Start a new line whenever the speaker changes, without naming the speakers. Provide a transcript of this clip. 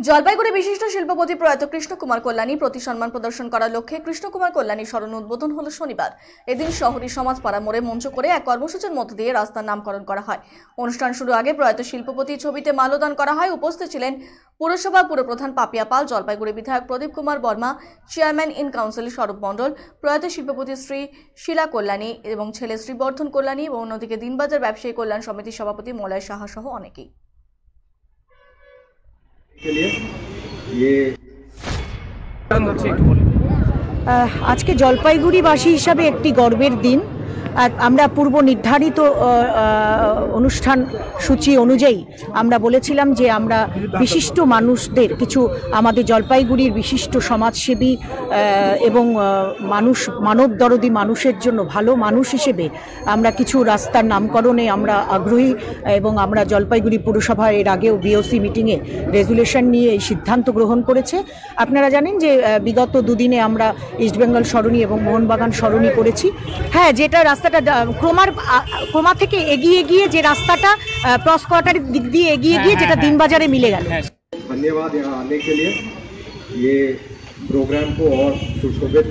জলপাইগুড়ি বিশিষ্ট শিল্পপতি প্রয়াত কৃষ্ণ কুমার কল্যাণী প্রতি সম্মান প্রদর্শন করার লক্ষ্যে কৃষ্ণ কুমার কল্যাণী স্মরণ উদ্বোধন হলো শনিবার। এদিন শহরী সমাজপাড়া মোড়ে মঞ্চ করে এক কর্মসূচির মধ্য দিয়ে রাস্তার নামকরণ করা হয়। অনুষ্ঠান শুরু আগে প্রয়াত শিল্পপতি ছবিতে মাল্যদান করা হয়। উপস্থিত ছিলেন পুরসভা পুরপ্রধান পাপিয়া পাল, জলপাইগুড়ি বিধায়ক Pradip Kumar Barma, chairman in council Swarup Mondal, প্রয়াত শিল্পপতি শ্রী শিলা কল্যাণী এবং ছেলে শ্রীবর্ধন কল্যাণী এবং অন্যদিকে দিনবাজার ব্যবসায়ী কল্যাণ সমিতির সভাপতি মলয় সাহা সহ অনেকেই।
আজকে জলপাইগুড়িবাসী হিসাবে একটি গর্বের দিন। আমরা পূর্ব নির্ধারিত অনুষ্ঠান সূচি অনুযায়ী আমরা বলেছিলাম যে আমরা বিশিষ্ট মানুষদের, কিছু আমাদের জলপাইগুড়ির বিশিষ্ট সমাজসেবী এবং মানবদরদী মানুষের জন্য ভালো মানুষ হিসেবে আমরা কিছু রাস্তার নামকরণে আমরা আগ্রহী এবং আমরা জলপাইগুড়ি পুরসভা এর আগেও বিওসি মিটিংয়ে রেজুলেশন নিয়ে এই সিদ্ধান্ত গ্রহণ করেছে। আপনারা জানেন যে বিগত দুদিনে আমরা ইস্টবেঙ্গল সরণি এবং মোহনবাগান সরণি করেছি। হ্যাঁ, যেটা রাস্তাটা ক্রমা থেকে এগিয়ে গিয়ে যে রাস্তাটা ক্রস কোয়ার্টারের দিক দিয়ে এগিয়ে গিয়ে যেটা দিনবাজারে মিলে গেল।
धन्यवाद यहाँ आने के लिए। ये प्रोग्राम को और सुशोभित